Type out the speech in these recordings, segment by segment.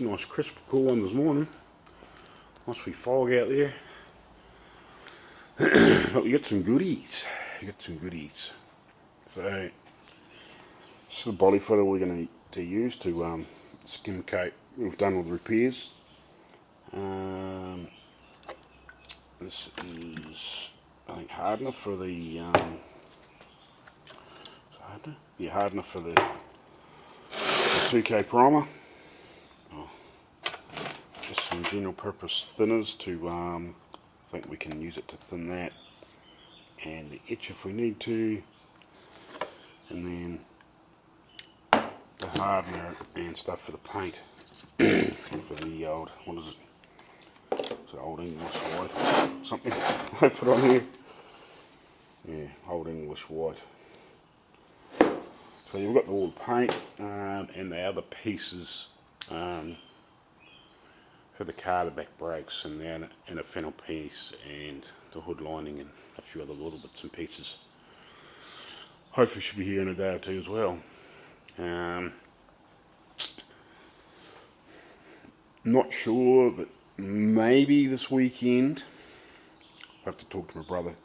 Nice crisp cool one this morning. Nice wee fog out there. But we got some goodies. So this is the body footer we're going to use to skim coat. We've done all the repairs. This is, I think, hardener for the hardener for the 2K primer. Just some general purpose thinners to, I think we can use it to thin that, and the etch if we need to, and then the hardener and stuff for the paint. For the old, what is it? It's an old English white or something I put on here. Yeah, old English white. So you've got all the paint and the other pieces for the car, the back brakes, and then a fennel piece and the hood lining and a few other little bits and pieces. Hopefully should be here in a day or two as well. Not sure, but maybe this weekend. I have to talk to my brother,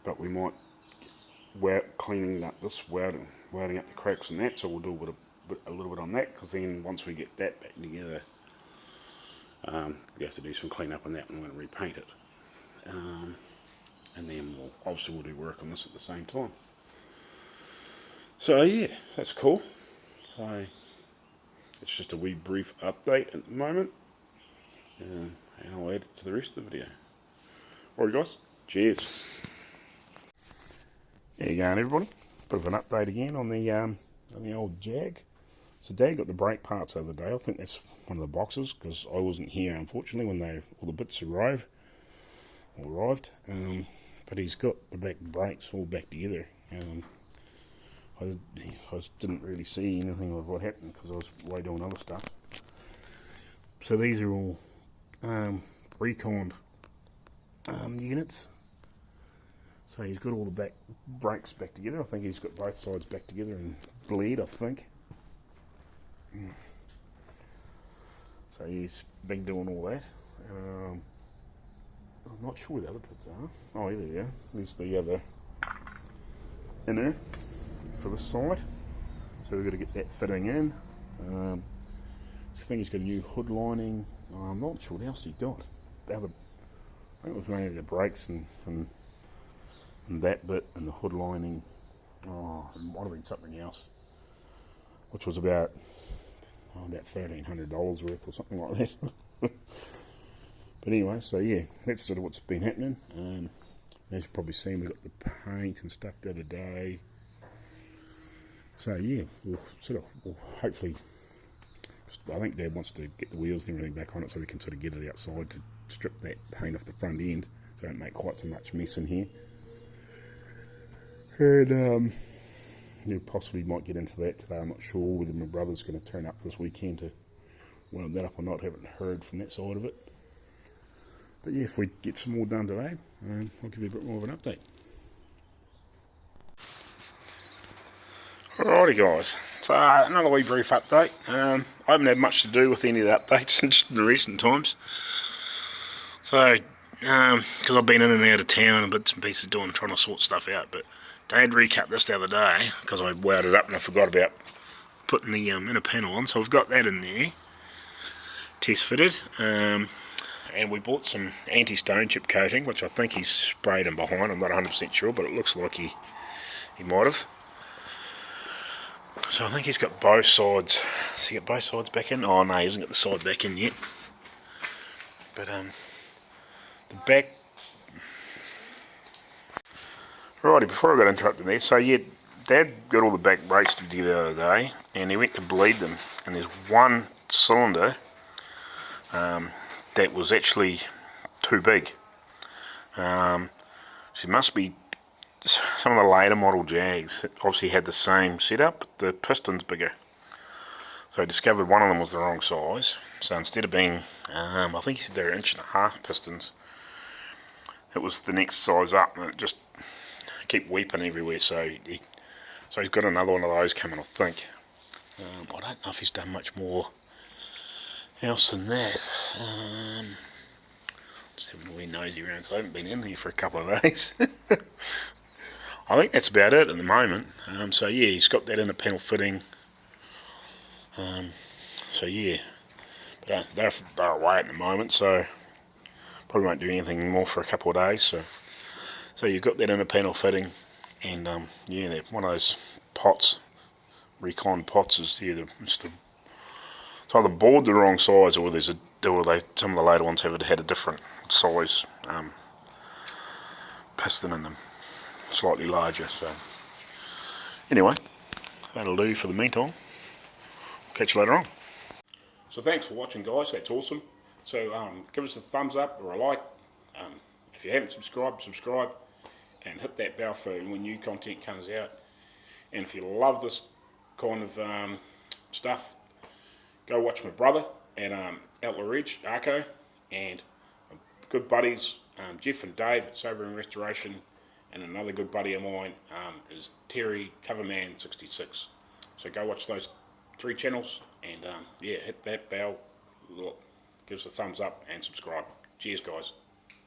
but we might cleaning up this welding up the cracks and that. So we'll do a little bit on that, because then once we get that back together, we have to do some clean up on that, and we're going to repaint it. And then we'll do work on this at the same time. So yeah, that's cool. So it's just a wee brief update at the moment, and I'll add it to the rest of the video. Alright guys, cheers. There you go, everybody. Bit of an update again on the old Jag. So Dad got the brake parts the other day. I think that's one of the boxes, because I wasn't here unfortunately when all the bits arrived. But he's got the back brakes all back together. I didn't really see anything of what happened because I was away doing other stuff. So these are all reconned units. So he's got all the back brakes back together. I think he's got both sides back together and bleed, I think. So he's been doing all that. I'm not sure where the other bits are. Oh, there you go. There's the other inner for the side. So we've got to get that fitting in. I think he's got a new hood lining. I'm not sure what else he got. I think it was mainly the brakes and that bit and the hood lining. Oh, it might have been something else, which was about $1,300 worth or something like that. But anyway, so yeah, that's sort of what's been happening. As you've probably seen, we got the paint and stuff the other day. So yeah, we'll hopefully, I think Dad wants to get the wheels and everything back on it so we can sort of get it outside to strip that paint off the front end, so don't make quite so much mess in here. And you possibly might get into that today. I'm not sure whether my brother's going to turn up this weekend to weld that up or not. Haven't heard from that side of it. But yeah, if we get some more done today, I'll give you a bit more of an update. Alrighty guys, so another wee brief update. I haven't had much to do with any of the updates just in the recent times. So, because I've been in and out of town and bits and pieces trying to sort stuff out, but Dad recut this the other day because I welded up and I forgot about putting the inner panel on. So we've got that in there, test fitted. And we bought some anti-stone chip coating, which I think he's sprayed in behind. I'm not 100% sure, but it looks like he might have. So I think he's got both sides. Has he got both sides back in? Oh no, he hasn't got the side back in yet. But the back. Righty, before I got interrupted there, so yeah, Dad got all the back brakes together the other day, and he went to bleed them, and there's one cylinder that was actually too big. So it must be some of the later model Jags obviously had the same setup, but the piston's bigger. So I discovered one of them was the wrong size. So instead of being, I think he said they were 1.5 inch pistons, it was the next size up, and it just kept weeping everywhere. So he's got another one of those coming, I think. I don't know if he's done much more else than that? Just having a wee nosy around because I haven't been in here for a couple of days. I think that's about it at the moment. So yeah, he's got that inner panel fitting. So yeah, but they're away at the moment, so probably won't do anything more for a couple of days. So you've got that inner panel fitting, and yeah, they're one of those pots, recon pots, is it's either bored the wrong size, or some of the later ones had a different size piston in them, slightly larger. So anyway, that'll do for the meantime. Catch you later on. So thanks for watching, guys. That's awesome. So give us a thumbs up or a like. If you haven't subscribed, subscribe, and hit that bell for when new content comes out. And if you love this kind of stuff, go watch my brother at Outlaw Ridge, Arco, and my good buddies Jeff and Dave at Sobering Restoration, and another good buddy of mine is Terry Coverman66. So go watch those 3 channels, and yeah, hit that bell, give us a thumbs up and subscribe. Cheers, guys.